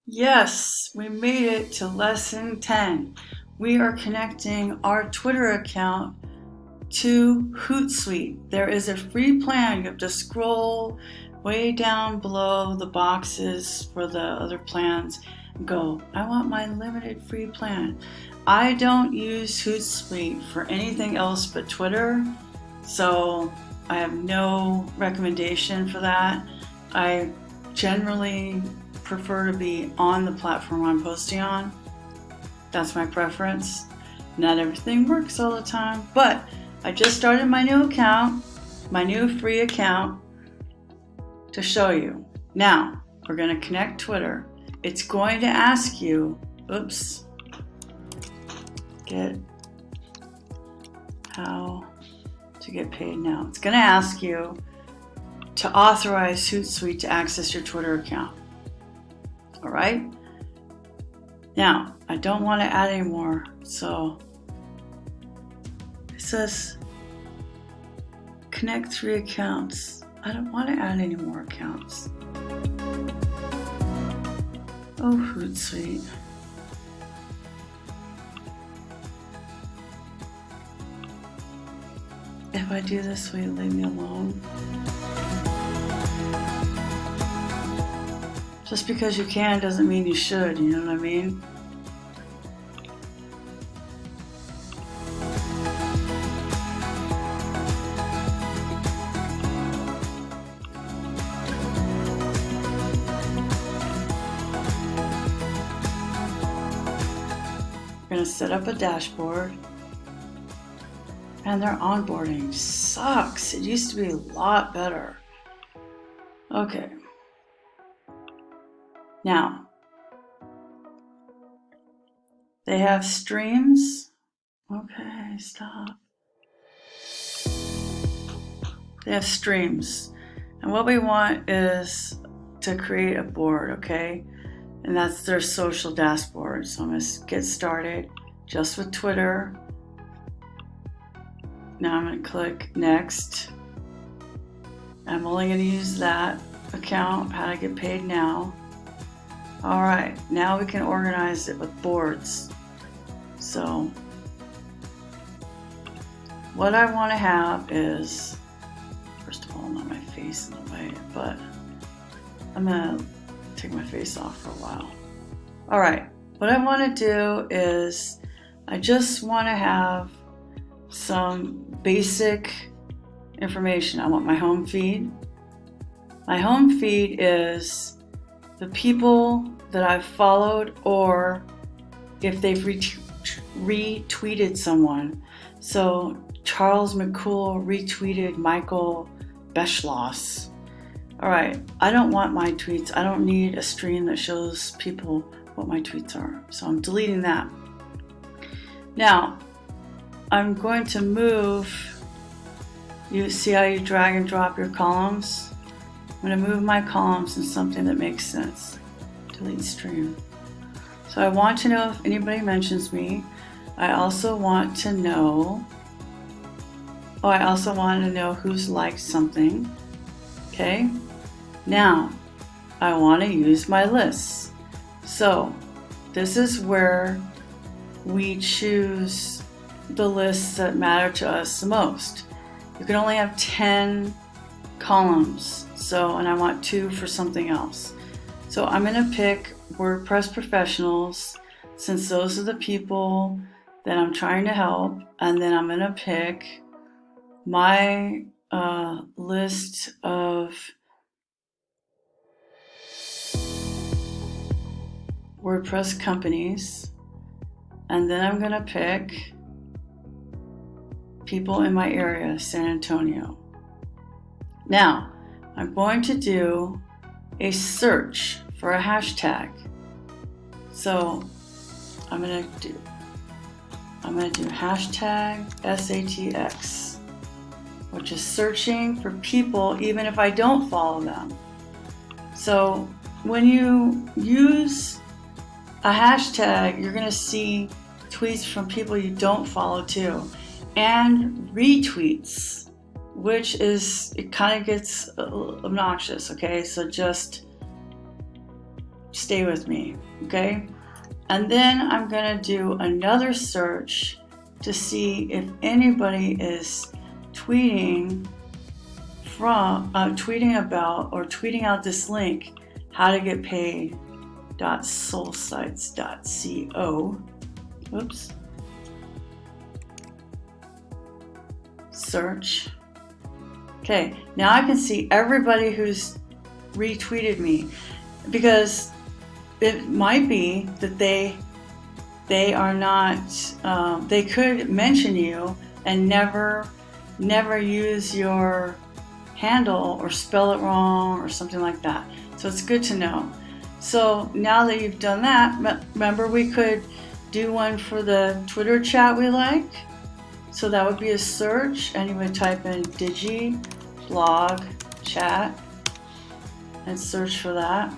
Yes, we made it to lesson 10. We are connecting our Twitter account to Hootsuite. There is a free plan. You have to scroll way down below the boxes for the other plans and go, I want my limited free plan. I don't use Hootsuite for anything else but Twitter, so I have no recommendation for that. I generally prefer to be on the platform I'm posting on. That's my preference. Not everything works all the time, but I just started my new account, my new free account, to show you. Now, we're going to connect Twitter. It's going to ask you, get how to get paid now. It's going to ask you to authorize Hootsuite to access your Twitter account. All right. Now, I don't want to add any more, so it says connect 3 accounts. I don't want to add any more accounts. Oh, Hootsuite. If I do this, will you leave me alone? Just because you can doesn't mean you should, you know what I mean? We're going to set up a dashboard. And their onboarding sucks. It used to be a lot better. Okay. Now, they have streams. Okay, stop. They have streams. And what we want is to create a board, okay? And that's their social dashboard. So I'm going to get started just with Twitter. Now I'm going to click next. I'm only going to use that account, how to get paid now. All right, now we can organize it with boards. So what I want to have is, first of all, not my face in the way, but I'm going to take my face off for a while. All right, what I want to do is I just want to have some basic information. I want my home feed. My home feed is the people that I've followed or if they've retweeted someone. So Charles McCool retweeted Michael Beschloss. All right, I don't want my tweets. I don't need a stream that shows people what my tweets are. So I'm deleting that. Now, I'm going to move, you see how you drag and drop your columns? I'm going to move my columns in something that makes sense. Delete stream. So I want to know if anybody mentions me. I also want to know, who's liked something. Okay. Now, I want to use my lists. So this is where we choose the lists that matter to us the most. You can only have 10 columns. So, and I want 2 for something else. So I'm going to pick WordPress professionals since those are the people that I'm trying to help. And then I'm going to pick my list of WordPress companies. And then I'm going to pick people in my area, San Antonio. Now, I'm going to do a search for a hashtag. So I'm going to do hashtag SATX, which is searching for people even if I don't follow them. So when you use a hashtag, you're going to see tweets from people you don't follow too, and retweets, which is, it kind of gets obnoxious, okay? So just stay with me, okay? And then I'm gonna do another search to see if anybody is tweeting about or tweeting out this link, how to get paid.soulsites.co. Oops. Search. Okay, now I can see everybody who's retweeted me, because it might be that they are not, they could mention you and never use your handle or spell it wrong or something like that. So it's good to know. So now that you've done that, remember we could do one for the Twitter chat we like. So that would be a search, and you would type in Digi blog chat and search for that.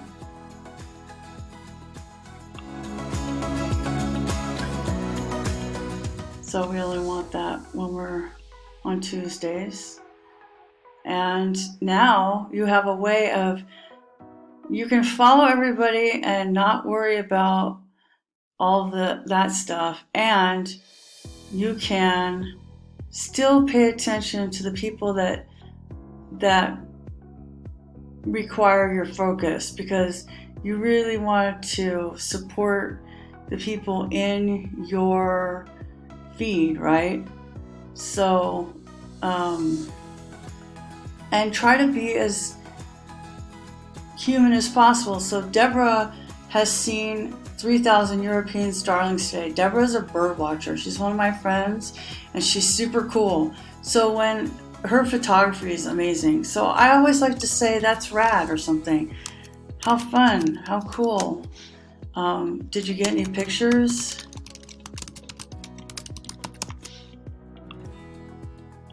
So we only want that when we're on Tuesdays. And now you have a way of, you can follow everybody and not worry about all that stuff, and you can still pay attention to the people that require your focus, because you really want to support the people in your feed, right? So and try to be as human as possible. So Deborah has seen 3,000 European starlings today. Deborah's a bird watcher. She's one of my friends, and she's super cool. So when her photography is amazing. So I always like to say that's rad or something. How fun, how cool. Did you get any pictures?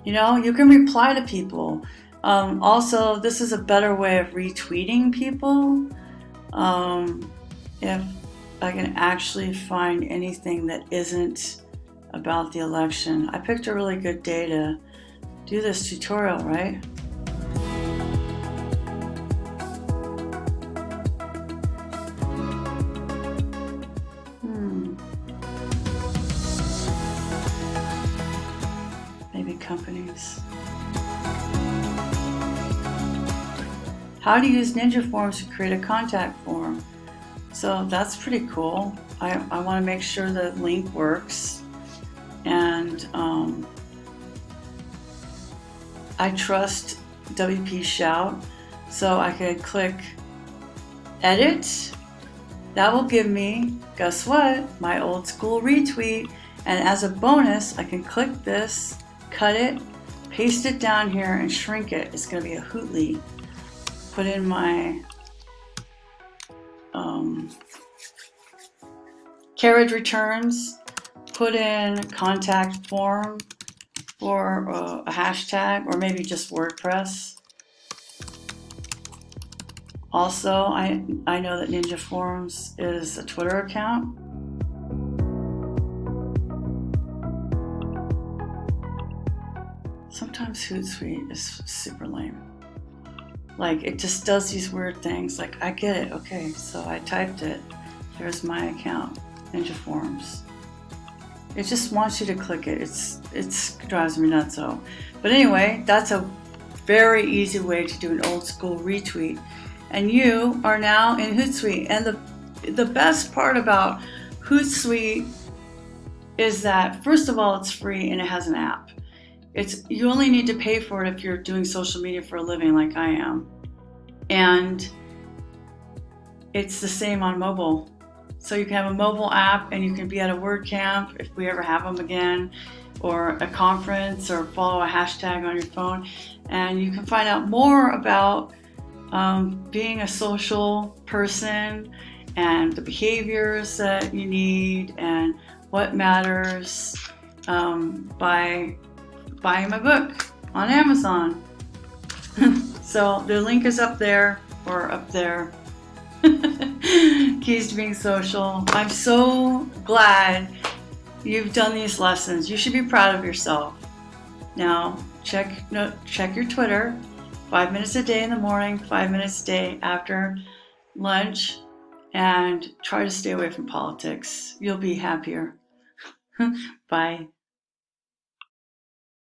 You know, you can reply to people. Also, this is a better way of retweeting people. If I can actually find anything that isn't about the election. I picked a really good day to do this tutorial, right? Maybe companies. How to use Ninja Forms to create a contact form. So that's pretty cool. I want to make sure the link works, and I trust WP Shout, so I could click edit. That will give me, guess what, my old school retweet, and as a bonus I can click this, cut it, paste it down here, and shrink it. It's going to be a Hootsuite. Put in my carriage returns, put in contact form for a hashtag, or maybe just WordPress. Also, I know that Ninja Forms is a Twitter account. Sometimes Hootsuite is super lame. Like, it just does these weird things. Like, I get it. Okay, so I typed it. There's my account, Ninja Forms. It just wants you to click it. It drives me nuts. So, but anyway, that's a very easy way to do an old school retweet. And you are now in Hootsuite. And the best part about Hootsuite is that, first of all, it's free and it has an app. You only need to pay for it if you're doing social media for a living like I am. And it's the same on mobile. So you can have a mobile app, and you can be at a WordCamp if we ever have them again, or a conference, or follow a hashtag on your phone. And you can find out more about being a social person and the behaviors that you need and what matters by buying my book on Amazon. So the link is up there, or up there. Keys to being social. I'm so glad you've done these lessons. You should be proud of yourself. Now check your Twitter 5 minutes a day in the morning, 5 minutes a day after lunch, and try to stay away from politics. You'll be happier. Bye.